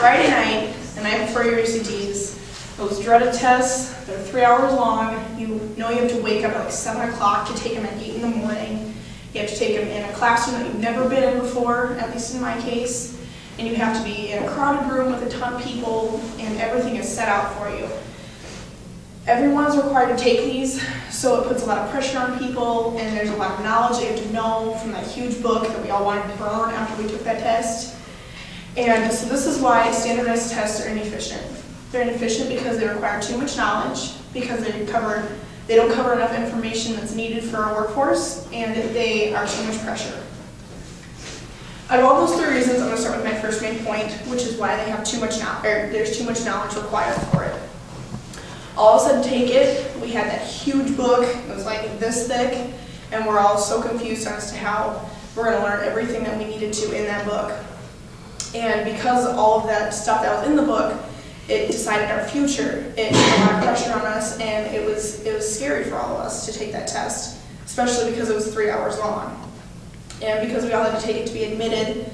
Friday night, the night before your ACTs, those dreaded tests, they're 3 hours long. You know you have to wake up at like 7 o'clock to take them at 8 in the morning. You have to take them in a classroom that you've never been in before, at least in my case. And you have to be in a crowded room with a ton of people, and everything is set out for you. Everyone's required to take these, so it puts a lot of pressure on people, and there's a lot of knowledge that you have to know from that huge book that we all wanted to burn after we took that test. And so this is why standardized tests are inefficient. They're inefficient because they require too much knowledge, because they don't cover enough information that's needed for our workforce, and they are too much pressure. Out of all those 3 reasons, I'm going to start with my first main point, which is why they have too much there's too much knowledge required for it. All of a sudden, take it. We had that huge book. It was like this thick, and we're all so confused as to how we're going to learn everything that we needed to in that book. And because of all of that stuff that was in the book, it decided our future. It put a lot of pressure on us, and it was scary for all of us to take that test, especially because it was 3 hours long. And because we all had to take it to be admitted,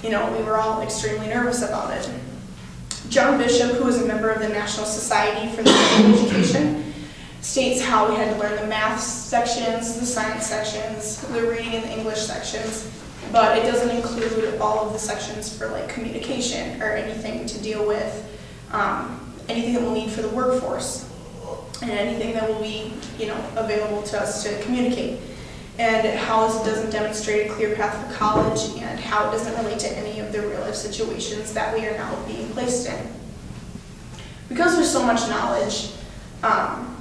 we were all extremely nervous about it. John Bishop, who is a member of the National Society for the Study of Education, states how we had to learn the math sections, the science sections, the reading and the English sections, but it doesn't include all of the sections for like communication or anything to deal with anything that we'll need for the workforce and anything that will be available to us to communicate, and how this doesn't demonstrate a clear path for college, and how it doesn't relate to any of the real life situations that we are now being placed in. Because there's so much knowledge,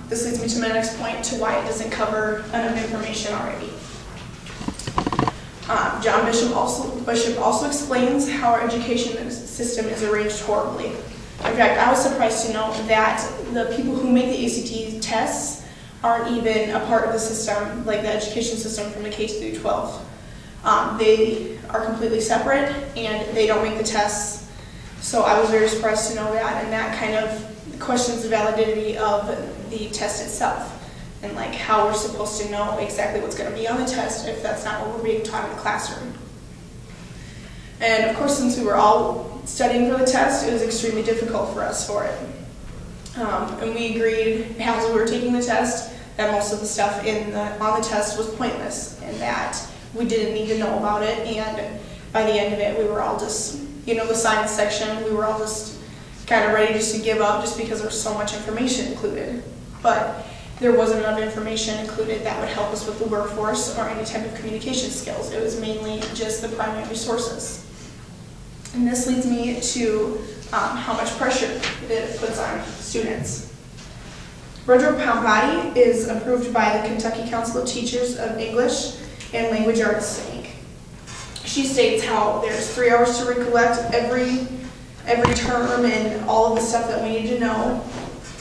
this leads me to my next point, to why it doesn't cover enough information already. John Bishop also explains how our education system is arranged horribly. In fact, I was surprised to know that the people who make the ACT tests aren't even a part of the system, like the education system from the K through 12. They are completely separate, and they don't make the tests. So I was very surprised to know that, and that kind of questions the validity of the test itself, and like how we're supposed to know exactly what's going to be on the test if that's not what we're being taught in the classroom. And of course, since we were all studying for the test, it was extremely difficult for us for it. And we agreed, as we were taking the test, that most of the stuff on the test was pointless, and that we didn't need to know about it, and by the end of it, we were all just, the science section, we were all just kind of ready just to give up just because there was so much information included. But there wasn't enough information included that would help us with the workforce or any type of communication skills. It was mainly just the primary sources. And this leads me to how much pressure it puts on students. Roger Palmati is approved by the Kentucky Council of Teachers of English and Language Arts, Inc. She states how there's 3 hours to recollect every term and all of the stuff that we need to know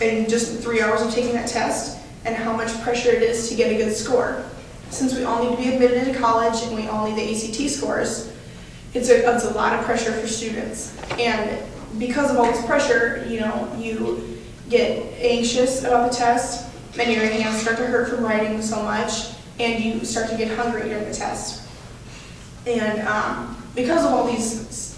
in just 3 hours of taking that test, and how much pressure it is to get a good score. Since we all need to be admitted into college and we all need the ACT scores, it's a lot of pressure for students. And because of all this pressure, you get anxious about the test, and your hands start to hurt from writing so much, and you start to get hungry during the test. And because of all this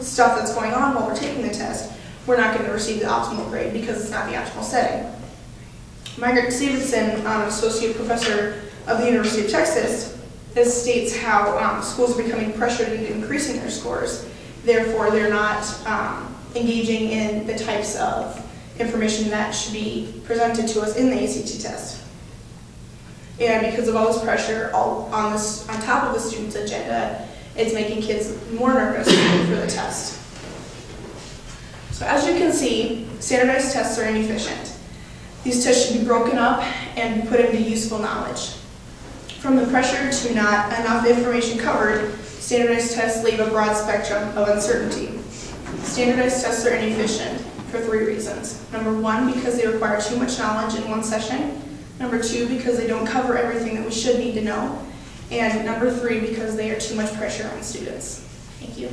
stuff that's going on while we're taking the test, we're not going to receive the optimal grade because it's not the optimal setting. Margaret Stevenson, an associate professor of the University of Texas, states how schools are becoming pressured into increasing their scores. Therefore, they're not engaging in the types of information that should be presented to us in the ACT test. And because of all this pressure on top of the student's agenda, it's making kids more nervous for the test. So as you can see, standardized tests are inefficient. These tests should be broken up and put into useful knowledge. From the pressure to not enough information covered, standardized tests leave a broad spectrum of uncertainty. Standardized tests are inefficient for 3 reasons. Number 1, because they require too much knowledge in one session. Number 2, because they don't cover everything that we should need to know. And number 3, because they are too much pressure on students. Thank you.